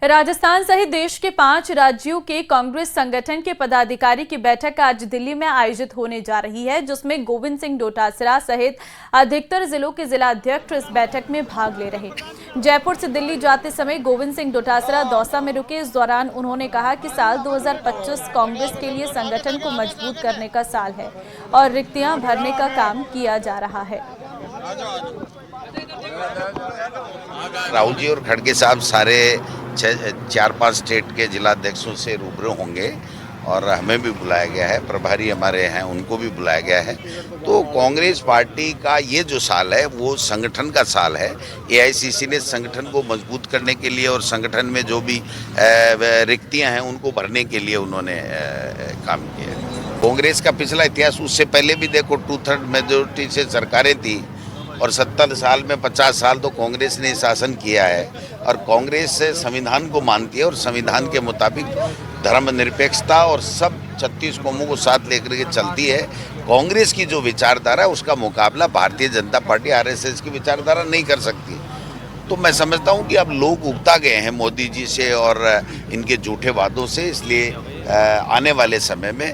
राजस्थान सहित देश के 5 राज्यों के कांग्रेस संगठन के पदाधिकारी की बैठक आज दिल्ली में आयोजित होने जा रही है, जिसमें गोविंद सिंह डोटासरा सहित अधिकतर जिलों के जिला अध्यक्ष इस बैठक में भाग ले रहे। जयपुर से दिल्ली जाते समय गोविंद सिंह डोटासरा दौसा में रुके। इस दौरान उन्होंने कहा कि साल 2025 कांग्रेस के लिए संगठन को मजबूत करने का साल है और रिक्तियां भरने का काम किया जा रहा है। राहुल जी और खड़गे साहब सारे 4-5 स्टेट के जिला अध्यक्षों से रूबरू होंगे और हमें भी बुलाया गया है। प्रभारी हमारे हैं, उनको भी बुलाया गया है। तो कांग्रेस पार्टी का ये जो साल है वो संगठन का साल है। एआईसीसी ने संगठन को मजबूत करने के लिए और संगठन में जो भी रिक्तियां हैं उनको भरने के लिए उन्होंने काम किया। कांग्रेस का पिछला इतिहास, उससे पहले भी देखो 2/3 मेजोरिटी से सरकारें थी और 70 साल में 50 साल तो कांग्रेस ने शासन किया है और कांग्रेस संविधान को मानती है और संविधान के मुताबिक धर्मनिरपेक्षता और सब 36 कौमों को साथ लेकर के चलती है। कांग्रेस की जो विचारधारा है उसका मुकाबला भारतीय जनता पार्टी आरएसएस की विचारधारा नहीं कर सकती। तो मैं समझता हूं कि अब लोग उगता गए हैं मोदी जी से और इनके झूठे वादों से, इसलिए आने वाले समय में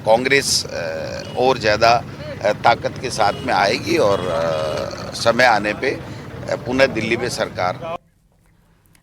कांग्रेस और ज़्यादा ताकत के साथ में आएगी और समय आने पे पुनः दिल्ली में सरकार।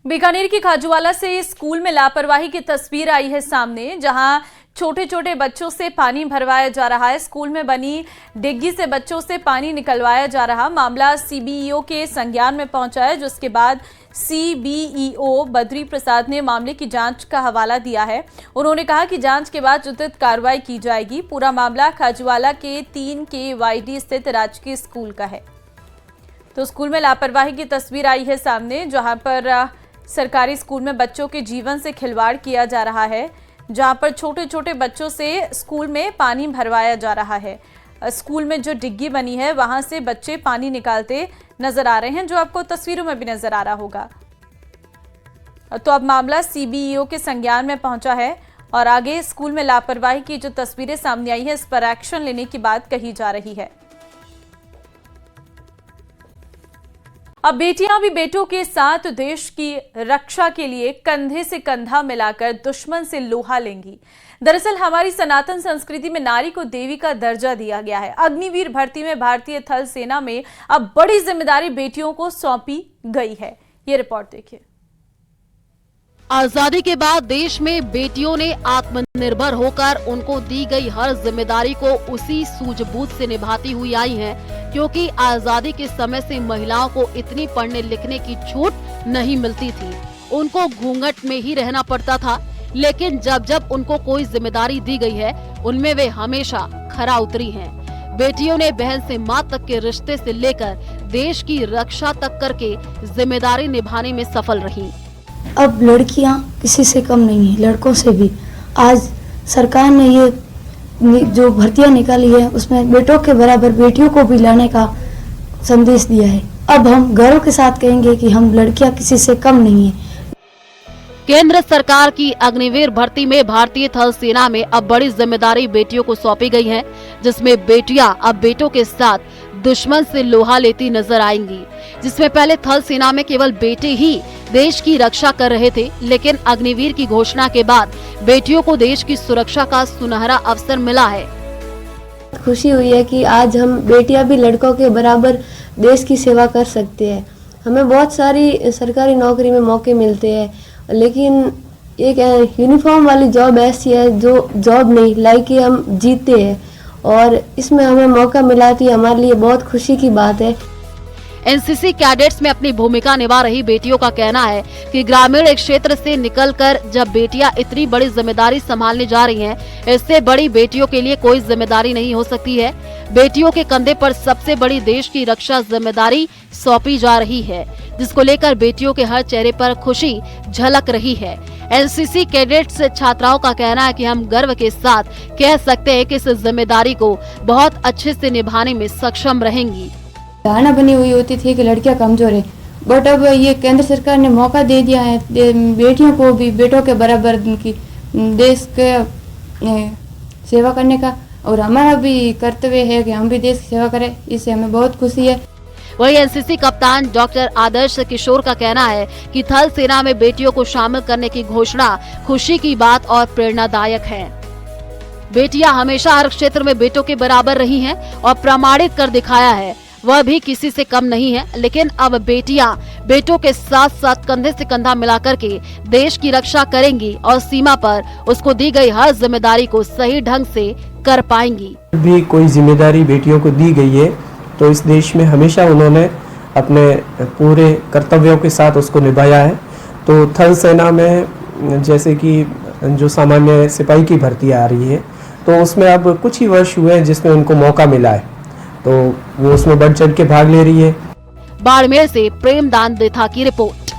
बीकानेर की खाजूवाला से स्कूल में लापरवाही की तस्वीर आई है सामने, जहां छोटे छोटे बच्चों से पानी भरवाया जा रहा है। स्कूल में बनी डिग्गी से बच्चों से पानी निकलवाया जा रहा। मामला सीबीईओ के संज्ञान में पहुंचा है, जिसके बाद सीबीईओ बद्री प्रसाद ने मामले की जांच का हवाला दिया है। उन्होंने कहा कि जांच के बाद उचित कार्रवाई की जाएगी। पूरा मामला खाजूवाला के 3 KYD स्थित राजकीय स्कूल का है। तो स्कूल में लापरवाही की तस्वीर आई है सामने, जहां पर सरकारी स्कूल में बच्चों के जीवन से खिलवाड़ किया जा रहा है, जहां पर छोटे छोटे बच्चों से स्कूल में पानी भरवाया जा रहा है। स्कूल में जो डिग्गी बनी है वहां से बच्चे पानी निकालते नजर आ रहे हैं, जो आपको तस्वीरों में भी नजर आ रहा होगा। तो अब मामला सीबीईओ के संज्ञान में पहुंचा है और आगे स्कूल में लापरवाही की जो तस्वीरें सामने आई है इस पर एक्शन लेने की बात कही जा रही है। अब बेटियां भी बेटों के साथ देश की रक्षा के लिए कंधे से कंधा मिलाकर दुश्मन से लोहा लेंगी। दरअसल हमारी सनातन संस्कृति में नारी को देवी का दर्जा दिया गया है। अग्निवीर भर्ती में भारतीय थल सेना में अब बड़ी जिम्मेदारी बेटियों को सौंपी गई है। ये रिपोर्ट देखिए। आजादी के बाद देश में बेटियों ने आत्मनिर्भर होकर उनको दी गई हर जिम्मेदारी को उसी सूझबूझ से निभाती हुई आई हैं, क्योंकि आजादी के समय से महिलाओं को इतनी पढ़ने लिखने की छूट नहीं मिलती थी। उनको घूंघट में ही रहना पड़ता था, लेकिन जब जब उनको कोई जिम्मेदारी दी गई है उनमें वे हमेशा खरा उतरी हैं। बेटियों ने बहन से माँ तक के रिश्ते से लेकर देश की रक्षा तक करके जिम्मेदारी निभाने में सफल रही। अब लड़कियां किसी से कम नहीं है, लड़कों से भी। आज सरकार ने ये जो भर्तियां निकाली है उसमें बेटों के बराबर बेटियों को भी लाने का संदेश दिया है। अब हम गर्व के साथ कहेंगे कि हम लड़कियां किसी से कम नहीं है। केंद्र सरकार की अग्निवीर भर्ती में भारतीय थल सेना में अब बड़ी जिम्मेदारी बेटियों को सौंपी गई है, जिसमें बेटियां अब बेटों के साथ दुश्मन से लोहा लेती नजर आएंगी। जिसमें पहले थल सेना में केवल बेटे ही देश की रक्षा कर रहे थे, लेकिन अग्निवीर की घोषणा के बाद बेटियों को देश की सुरक्षा का सुनहरा अवसर मिला है। खुशी हुई है कि आज हम बेटियां भी लड़कों के बराबर देश की सेवा कर सकते हैं। हमें बहुत सारी सरकारी नौकरी में मौके मिलते हैं, लेकिन एक यूनिफॉर्म वाली जॉब ऐसी है जो जॉब नहीं लाई कि हम जीते हैं, और इसमें हमें मौका मिला थी, हमारे लिए बहुत खुशी की बात है। एनसीसी कैडेट्स में अपनी भूमिका निभा रही बेटियों का कहना है कि ग्रामीण क्षेत्र से निकलकर जब बेटियां इतनी बड़ी जिम्मेदारी संभालने जा रही हैं, इससे बड़ी बेटियों के लिए कोई जिम्मेदारी नहीं हो सकती है। बेटियों के कंधे पर सबसे बड़ी देश की रक्षा जिम्मेदारी सौंपी जा रही है, जिसको लेकर बेटियों के हर चेहरे पर खुशी झलक रही है। एनसीसी कैडेट्स छात्राओं का कहना है कि हम गर्व के साथ कह सकते हैं कि इस जिम्मेदारी को बहुत अच्छे से निभाने में सक्षम रहेंगी। धारणा बनी हुई होती थी कि लड़कियां कमजोर है, बट अब ये केंद्र सरकार ने मौका दे दिया है बेटियों को भी बेटों के बराबर की देश के सेवा करने का, और हमारा भी कर्तव्य है कि हम भी देश की सेवा करें। इससे हमें बहुत खुशी है। वहीं एनसीसी कप्तान डॉक्टर आदर्श किशोर का कहना है कि थल सेना में बेटियों को शामिल करने की घोषणा खुशी की बात और प्रेरणादायक है। बेटियां हमेशा हर क्षेत्र में बेटों के बराबर रही हैं और प्रमाणित कर दिखाया है, वह भी किसी से कम नहीं है। लेकिन अब बेटियां बेटों के साथ साथ कंधे से कंधा मिलाकर के देश की रक्षा करेंगी और सीमा पर उसको दी गई हर जिम्मेदारी को सही ढंग से कर पाएंगी। भी कोई जिम्मेदारी बेटियों को दी गई है तो इस देश में हमेशा उन्होंने अपने पूरे कर्तव्यों के साथ उसको निभाया है। तो थल सेना में जैसे कि जो सामान्य सिपाही की भर्ती आ रही है तो उसमें अब कुछ ही वर्ष हुए हैं जिसमें उनको मौका मिला है, तो वो उसमें बढ़ चढ़ के भाग ले रही है। बाड़मेर से प्रेमदान देथा की रिपोर्ट।